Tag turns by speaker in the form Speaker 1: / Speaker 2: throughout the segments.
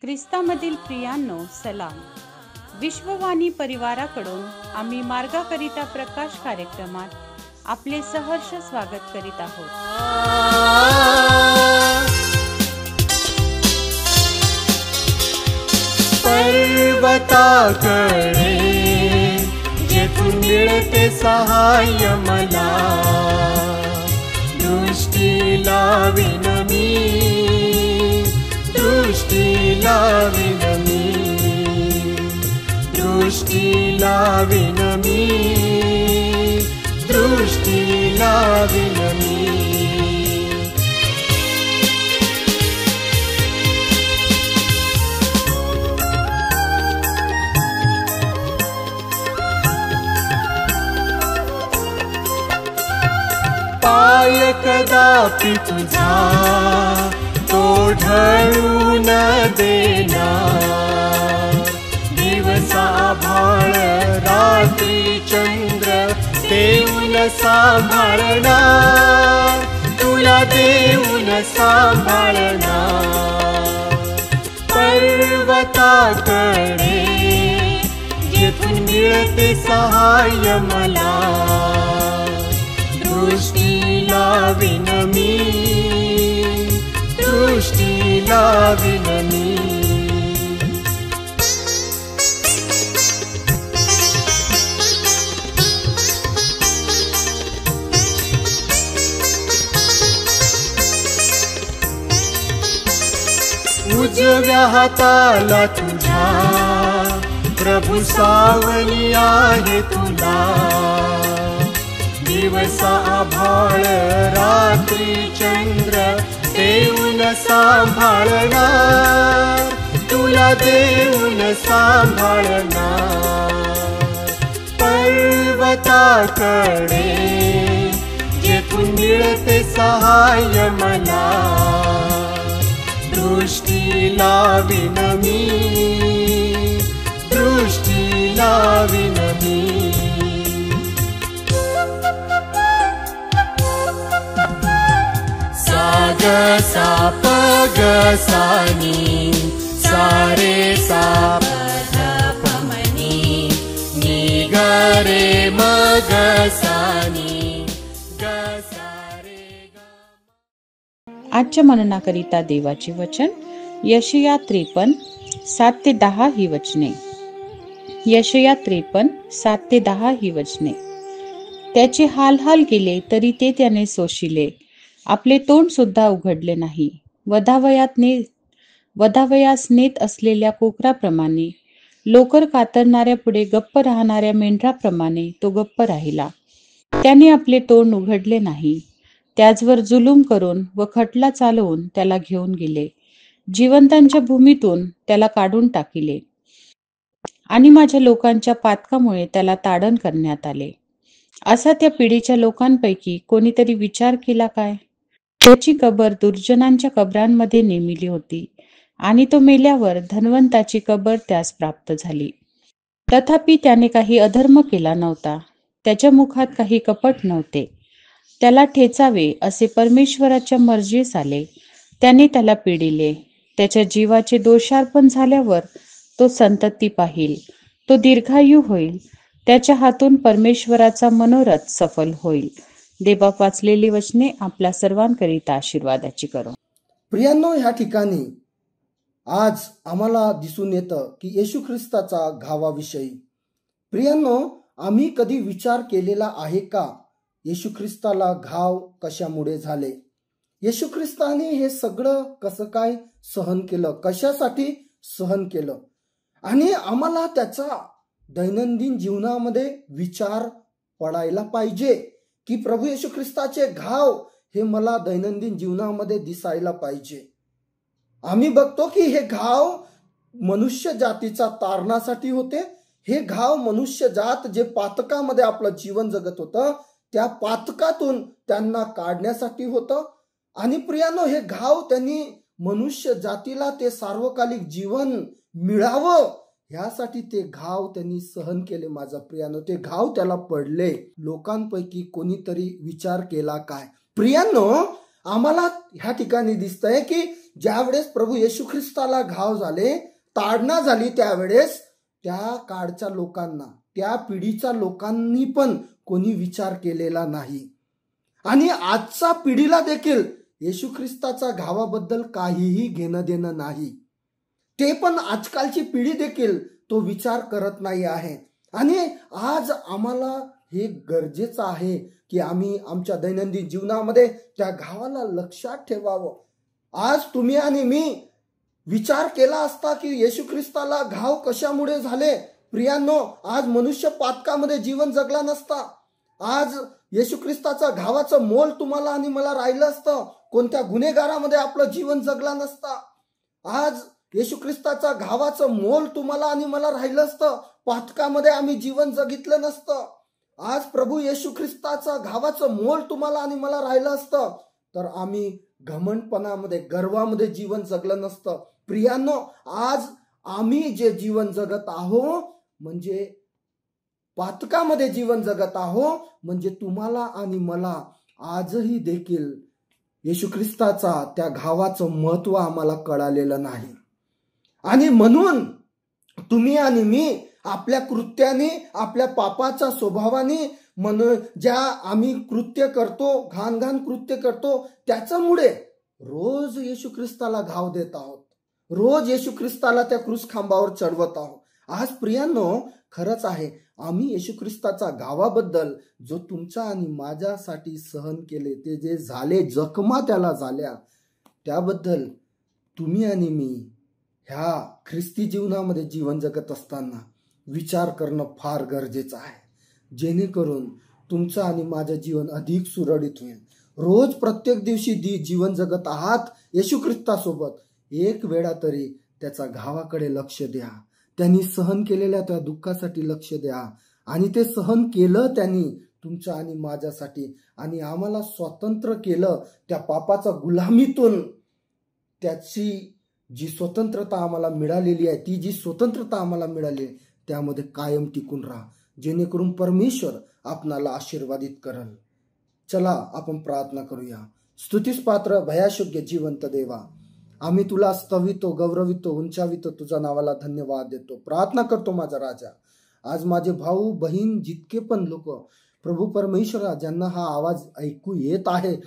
Speaker 1: ख्रिस्तामधील प्रियांनो, सलाम. विश्ववाणी परिवाराकडून आम्ही मार्गाकरिता प्रकाश कार्यक्रमात आपले सहर्ष स्वागत करीत आहोत.
Speaker 2: पर्वताकडे जेथून मिळते सहाय्य मला, दृष्टी लावीन मी, दृष्टी लावीन मी, दृष्टी लावीन मी, दृष्टी लावीन मी. पाय कदापि तुझा तो ढळू न देणार, दिवसा भाळ रात्री चंद्र देऊन सांभाळणार, तुला देऊन सांभाळणार. पर्वताकडे जेथून मिळते सहाय्य मला, दृष्टी लावीन मी, दृष्टी लावीन मी. उजव्या हाताला तुझ्या प्रभू सावली आहे तुला, दिवसा आभाळ रात्री चंद्र देऊन सांभाळणार, तुला देऊन सांभाळणार. पर्वताकडे जेथून मिळते सहाय्य मला, दृष्टी लावीन मी, दृष्टी लावीन मी. ग सा प ग सा नी, सा रे सा प ध प म नी, नी ग रे म ग सा नी, ग सा रे ग.
Speaker 1: आजच्या मननाकरिता देवाचे वचन यशया 53 7-10 ही वचने. यशया 53 7-10 ही वचने. त्याचे हाल हाल केले तरी ते त्याने सोशिले, आपले तोंड सुद्धा उघडले नाही. वधावयास नेत असलेल्या कोकराप्रमाणे, लोकर कातरणाऱ्या पुढे गप्प राहणाऱ्या मेंढराप्रमाणे तो गप्प राहिला. त्याने आपले तोंड उघडले नाही. त्याचवर जुलूम करून व खटला चालवून त्याला घेऊन गेले, जिवंतांच्या भूमीतून त्याला काढून टाकिले, आणि माझ्या लोकांच्या पातकामुळे त्याला ताडण करण्यात आले. असा त्या पिढीच्या लोकांपैकी कोणीतरी विचार केला काय? त्याची कबर दुर्जनांच्या कबरांमध्ये नेमिली होती, आणि तो मेल्यावर धनवंताची कबर त्यास प्राप्त झाली. तथापि त्याने काही अधर्म केला नव्हता, त्याच्या मुखात काही कपट नव्हते. त्याला ठेचावे असे परमेश्वराच्या मर्जीस आले, त्याने त्याला पिडिले. त्याच्या जीवाचे दोषार्पण झाल्यावर तो संतती पाहिल, तो दीर्घायू होईल, त्याच्या हातून परमेश्वराचा मनोरथ सफल होईल. देवबाप वाचलेली वचने आपल्या सर्वांकरिता आशीर्वादाची करो.
Speaker 3: प्रियांनो, ह्या ठिकाणी आज आम्हाला दिसून येतं की येशू ख्रिस्ताचा घावाविषयी. प्रियांनो, आम्ही कधी विचार केलेला आहे का येशू ख्रिस्ताला घाव कशामुळे झाले? येशू ख्रिस्ताने हे सगळं कसं काय सहन केलं, कशासाठी सहन केलं? आणि आम्हाला त्याचा दैनंदिन जीवनामध्ये विचार पडायला पाहिजे की प्रभू येशू ख्रिस्ताचे घाव हे मला दैनंदिन जीवनामध्ये दिसायला पाहिजे. आम्ही बघतो की हे घाव मनुष्य जातीचा तारणासाठी होते. हे घाव मनुष्य जात जे पातकामध्ये आपलं जीवन जगत होतं, त्या पातकातून त्यांना काढण्यासाठी होतं. आणि प्रियांनो, हे घाव त्यांनी मनुष्य जातीला ते सार्वकालिक जीवन मिळावं ह्यासाठी ते घाव त्यांनी सहन केले. माझा प्रियांनो, ते घाव त्याला पडले. लोकांपैकी कोणीतरी विचार केला काय? प्रियांनो, आम्हाला ह्या ठिकाणी दिसतंय की ज्यावेळेस प्रभू येशू ख्रिस्ताला घाव झाले, ताडना झाली, त्यावेळेस त्या काळच्या लोकांना, त्या पिढीच्या लोकांनी पण कोणी विचार केलेला नाही. आणि आजच्या पिढीला देखील येशू ख्रिस्ताच्या घावाबद्दल काहीही घेणं देणं नाही. ते पण आजकालची पिढी देखील तो विचार करत नाही आहे. आणि आज आम्हाला हे गरजेचं आहे की आम्ही आमच्या दैनंदिन जीवनामध्ये त्या घावाला लक्षात ठेवावं. आज तुम्ही आणि मी विचार केला असता की येशू ख्रिस्ताला घाव कशामुळे झाले, प्रियांनो, आज मनुष्य पातकामध्ये जीवन जगला नसता. आज येशू ख्रिस्ताचा घावाचं मोल तुम्हाला आणि मला राहिलं असतं, कोणत्या गुन्हेगारामध्ये आपलं जीवन जगला नसता. आज येशू ख्रिस्ताचा घावाचं मोल तुम्हाला आणि मला राहिलं असतं, पातकामध्ये आम्ही जीवन जगितलं नसतं. आज प्रभू येशू ख्रिस्ताचा घावाचं मोल तुम्हाला आणि मला राहिलं असतं तर आम्ही घमंडपणामध्ये, गर्वामध्ये जीवन जगलं नसतं. प्रियांनो, आज आम्ही जे जीवन जगत आहोत म्हणजे पातकामध्ये जीवन जगत आहोत, म्हणजे तुम्हाला आणि मला आजही देखील येशू ख्रिस्ताचा त्या घावाचं महत्व आम्हाला कळालेलं नाही. आणि म्हणून तुम्ही आणि मी आपल्या कृत्याने, आपल्या पापाच्या स्वभावाने, ज्या आम्ही कृत्य करतो, घाण कृत्य करतो, त्याच्यामुळे रोज येशू ख्रिस्ताला घाव देत आहोत, रोज येशू ख्रिस्ताला त्या क्रूस खांबावर चढवत आहोत. आज प्रियांनो, खरंच आहे, आम्ही येशू ख्रिस्ताचा घावाबद्दल जो तुमच्या आणि माझ्यासाठी सहन केले, ते जे झाले, जखमा त्याला झाल्या, त्याबद्दल तुम्ही आणि मी ह्या ख्रिस्ती जीवनामध्ये जीवन जगत असताना विचार करणं फार गरजेचं आहे, जेणेकरून तुमचं आणि माझं जीवन अधिक सुरळीत होईल. रोज प्रत्येक दिवशी जीवन जगत आहात येशू ख्रिस्तासोबत, एक वेळा तरी त्याचा घावाकडे लक्ष द्या. त्यांनी सहन केलेल्या त्या दुःखासाठी लक्ष द्या. आणि ते सहन केलं त्यांनी तुमच्या आणि माझ्यासाठी, आणि आम्हाला स्वतंत्र केलं त्या पापाच्या गुलामीतून. त्याची जी स्वतंत्रता आम्हाला मिळालेली आहे, ती जी स्वतंत्रता आम्हाला मिळाली आहे, त्यामध्ये कायम टिकून राहा, जेणेकरून परमेश्वर आपणाला आशीर्वादित करेल. चला आपण प्रार्थना करूया. स्तुतीस पात्र भयाशोग्य जिवंत देवा, आम्ही तुला स्तवितो, गौरवितो, उंचावितो, तुझ्या नावाला धन्यवाद देतो. प्रार्थना करतो माझा राजा, आज माझे भाऊ बहीण जितके पण लोक प्रभू परमेश्वरा ज्यांना हा आवाज ऐकू येत आहे,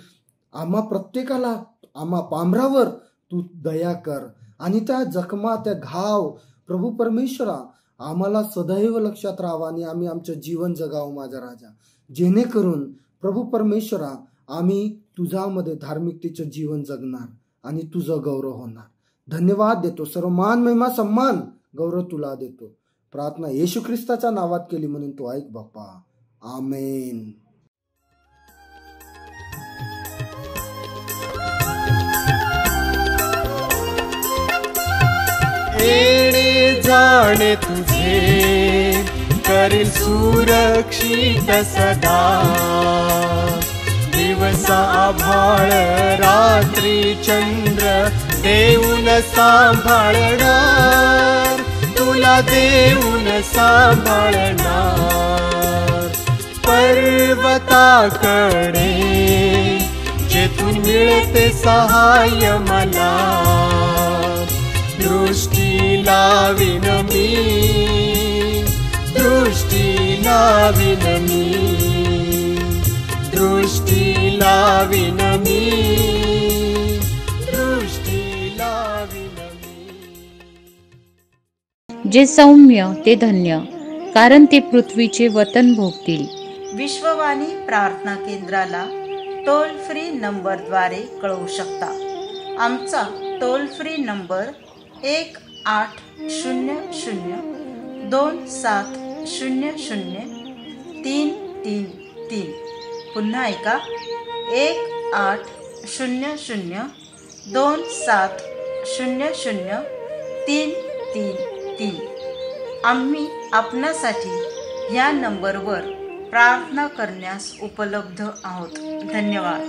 Speaker 3: आम्हा प्रत्येकाला, आम्हा पामरावर तू दया कर. आणि त्या जखमा, त्या घाव प्रभू परमेश्वरा आम्हाला सदैव लक्षात राहावा आणि आम्ही आमचं जीवन जगावं माझा राजा, जेणेकरून प्रभू परमेश्वरा आम्ही तुझ्यामध्ये धार्मिकतेचं जीवन जगणार आणि तुझं गौरव होणार. धन्यवाद देतो. सर्व मान, महिमा, सन्मान, गौरव तुला देतो. प्रार्थना येशू ख्रिस्ताच्या नावात केली म्हणून तू ऐक बाप्पा. आमेन.
Speaker 2: येणे जाणे तुझे करील सुरक्षित सदा, दिवसा आभाळ रात्री चंद्र देऊन सांभाळणार, तुला देऊन सांभाळणार. पर्वताकडे जेथून मिळते सहाय्य मला, दृष्टी लावीन मी, दृष्टी लावीन मी, दृष्टी लावीन मी, दृष्टी लावीन मी.
Speaker 1: जे सौम्य ते धन्य, कारण ते पृथ्वीचे वतन भोगतील.
Speaker 4: विश्ववाणी प्रार्थना केंद्राला टोल फ्री नंबरद्वारे कळवू शकता. आमचा टोल फ्री नंबर 1-800-2700-333. पुन्हा ऐका, 1-800-2700-333. आम्ही आपणासाठी ह्या नंबरवर प्रार्थना करण्यास उपलब्ध आहोत. धन्यवाद.